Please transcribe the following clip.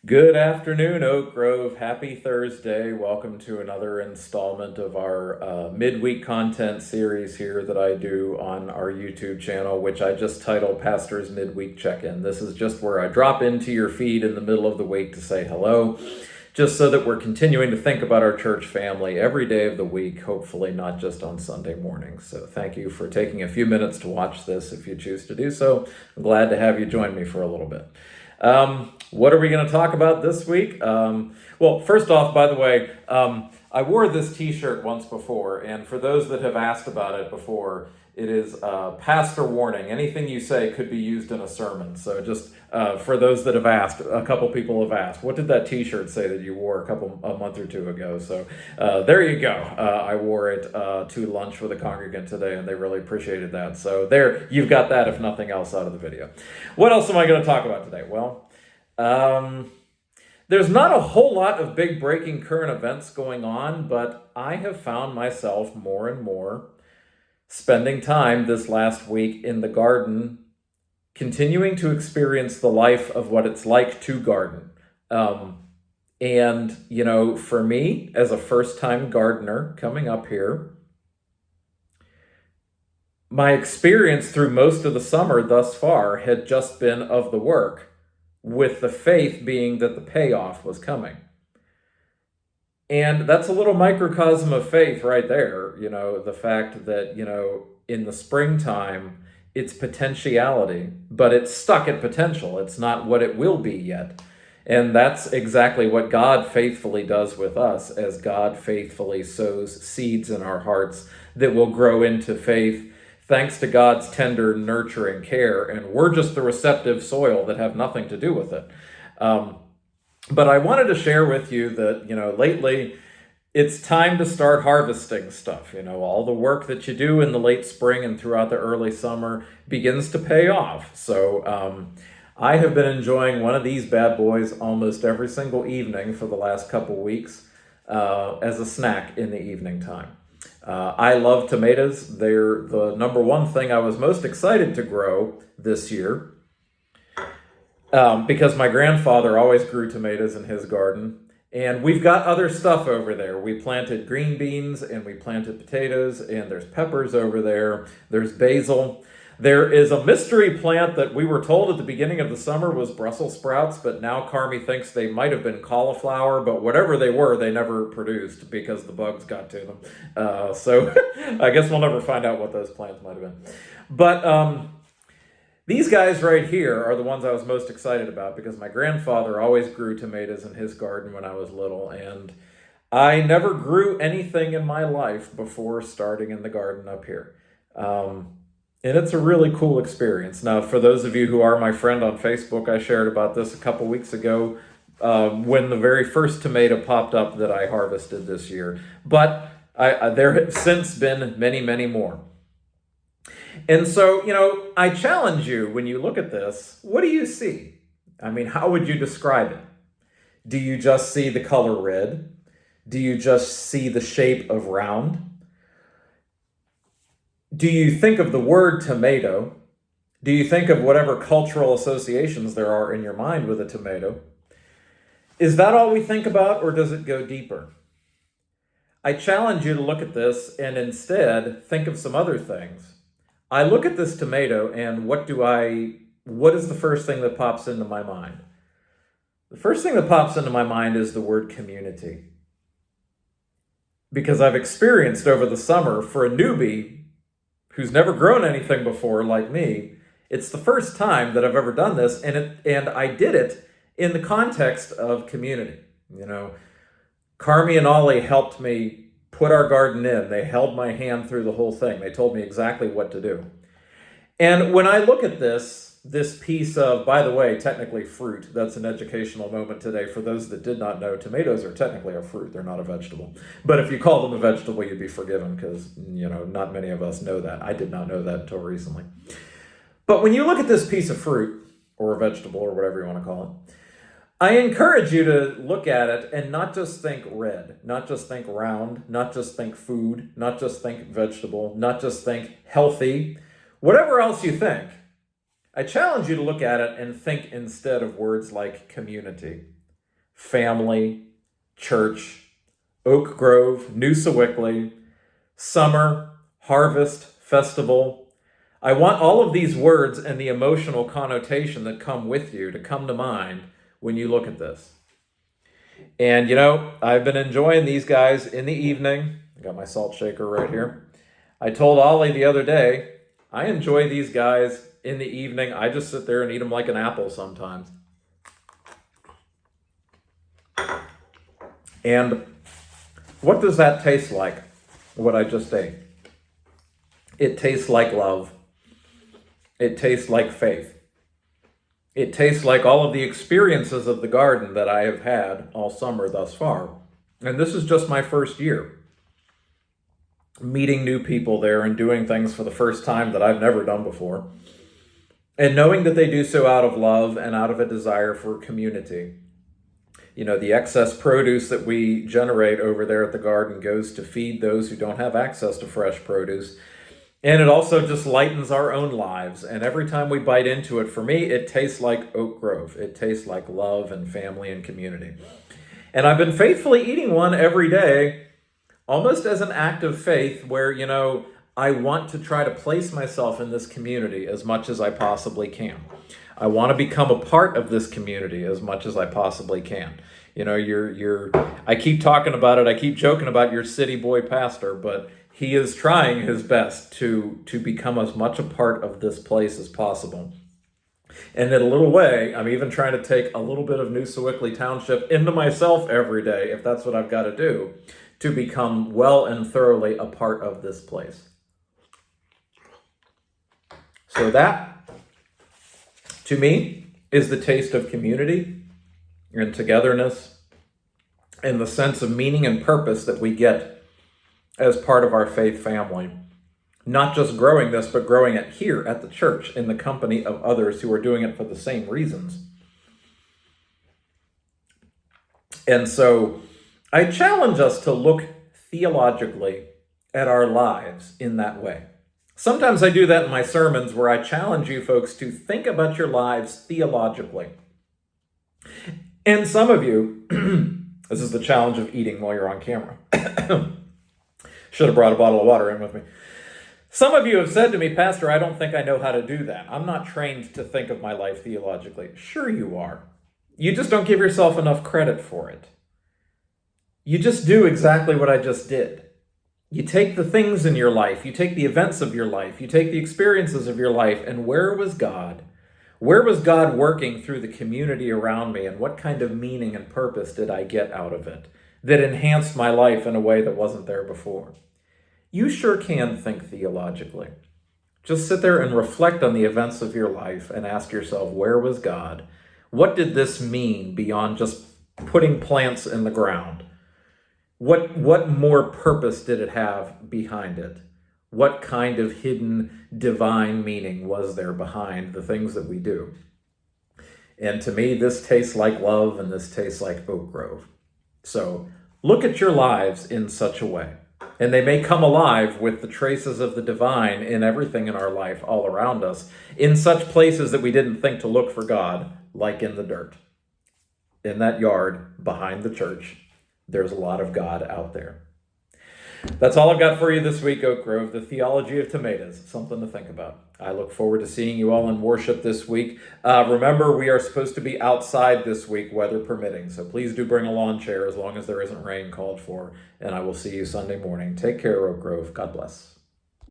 Good afternoon, Oak Grove. Happy Thursday. Welcome to another installment of our midweek content series here that I do on our YouTube channel, which I just titled Pastor's Midweek Check-In. This is just where I drop into your feed in the middle of the week to say hello, just so that we're continuing to think about our church family every day of the week, hopefully not just on Sunday mornings. So thank you for taking a few minutes to watch this if you choose to do so. I'm glad to have you join me for a little bit. What are we going to talk about this week? Well, first off, by the way, I wore this t-shirt once before, and for those that have asked about it before, it is pastor warning. Anything you say could be used in a sermon. So just for those that have asked, a couple people have asked, what did that t-shirt say that you wore a month or two ago? So there you go. I wore it to lunch with a congregant today, and they really appreciated that. So there, you've got that, if nothing else, out of the video. What else am I going to talk about today? Well, there's not a whole lot of big breaking current events going on, but I have found myself more and more spending time this last week in the garden, continuing to experience the life of what it's like to garden. And, you know, for me, as a first-time gardener coming up here, my experience through most of the summer thus far had just been of the work, with the faith being that the payoff was coming. And that's a little microcosm of faith right there, you know, the fact that, you know, in the springtime, it's potentiality, but it's stuck at potential. It's not what it will be yet. And that's exactly what God faithfully does with us, as God faithfully sows seeds in our hearts that will grow into faith thanks to God's tender nurturing care, and we're just the receptive soil that have nothing to do with it. But I wanted to share with you that, you know, lately it's time to start harvesting stuff. You know, all the work that you do in the late spring and throughout the early summer begins to pay off. So I have been enjoying one of these bad boys almost every single evening for the last couple weeks as a snack in the evening time. I love tomatoes. They're the number one thing I was most excited to grow this year because my grandfather always grew tomatoes in his garden. And we've got other stuff over there. We planted green beans and we planted potatoes, and there's peppers over there. There's basil. There is a mystery plant that we were told at the beginning of the summer was Brussels sprouts, but now Carmi thinks they might have been cauliflower, but whatever they were, they never produced because the bugs got to them. So I guess we'll never find out what those plants might have been. But these guys right here are the ones I was most excited about because my grandfather always grew tomatoes in his garden when I was little, and I never grew anything in my life before starting in the garden up here. And it's a really cool experience. Now, for those of you who are my friend on Facebook, I shared about this a couple weeks ago when the very first tomato popped up that I harvested this year. But there have since been many, many more. And so, you know, I challenge you, when you look at this, what do you see? I mean, how would you describe it? Do you just see the color red? Do you just see the shape of round? Do you think of the word tomato? Do you think of whatever cultural associations there are in your mind with a tomato? Is that all we think about, or does it go deeper? I challenge you to look at this and instead think of some other things. I look at this tomato and what is the first thing that pops into my mind? The first thing that pops into my mind is the word community. Because I've experienced over the summer, for a newbie who's never grown anything before like me, it's the first time that I've ever done this, and I did it in the context of community. You know, Carmi and Ollie helped me put our garden in. They held my hand through the whole thing. They told me exactly what to do. And when I look at this piece of, by the way, technically fruit, that's an educational moment today. For those that did not know, tomatoes are technically a fruit. They're not a vegetable. But if you call them a vegetable, you'd be forgiven because, you know, not many of us know that. I did not know that until recently. But when you look at this piece of fruit, or a vegetable, or whatever you want to call it, I encourage you to look at it and not just think red, not just think round, not just think food, not just think vegetable, not just think healthy, whatever else you think. I challenge you to look at it and think instead of words like community. family, church, Oak Grove, New Sewickley, summer, harvest, festival. I want all of these words and the emotional connotation that come with you to come to mind when you look at this. And I've been enjoying these guys in the evening. I got my salt shaker right here. I told Ollie the other day, I enjoy these guys in the evening. I just sit there and eat them like an apple sometimes. And what does that taste like, what I just ate? It tastes like love. It tastes like faith. It tastes like all of the experiences of the garden that I have had all summer thus far. And this is just my first year. Meeting new people there and doing things for the first time that I've never done before. And knowing that they do so out of love and out of a desire for community. The excess produce that we generate over there at the garden goes to feed those who don't have access to fresh produce. And it also just lightens our own lives. And every time we bite into it, for me, it tastes like Oak Grove. It tastes like love and family and community. And I've been faithfully eating one every day, almost as an act of faith where, I want to try to place myself in this community as much as I possibly can. I want to become a part of this community as much as I possibly can. I keep talking about it. I keep joking about your city boy pastor, but he is trying his best to become as much a part of this place as possible. And in a little way, I'm even trying to take a little bit of New Sewickley Township into myself every day, if that's what I've got to do, to become well and thoroughly a part of this place. So that, to me, is the taste of community and togetherness and the sense of meaning and purpose that we get as part of our faith family. Not just growing this, but growing it here at the church in the company of others who are doing it for the same reasons. And so I challenge us to look theologically at our lives in that way. Sometimes I do that in my sermons where I challenge you folks to think about your lives theologically. And some of you, this is the challenge of eating while you're on camera. Should have brought a bottle of water in with me. Some of you have said to me, Pastor, I don't think I know how to do that. I'm not trained to think of my life theologically. Sure you are. You just don't give yourself enough credit for it. You just do exactly what I just did. You take the things in your life, you take the events of your life, you take the experiences of your life, and where was God? Where was God working through the community around me, and what kind of meaning and purpose did I get out of it that enhanced my life in a way that wasn't there before? You sure can think theologically. Just sit there and reflect on the events of your life and ask yourself, where was God? What did this mean beyond just putting plants in the ground? What more purpose did it have behind it? What kind of hidden divine meaning was there behind the things that we do? And to me, this tastes like love and this tastes like Oak Grove. So look at your lives in such a way. And they may come alive with the traces of the divine in everything in our life all around us, in such places that we didn't think to look for God, like in the dirt. In that yard behind the church, there's a lot of God out there. That's all I've got for you this week, Oak Grove, the Theology of Tomatoes, something to think about. I look forward to seeing you all in worship this week. Remember, we are supposed to be outside this week, weather permitting, so please do bring a lawn chair as long as there isn't rain called for, and I will see you Sunday morning. Take care, Oak Grove. God bless.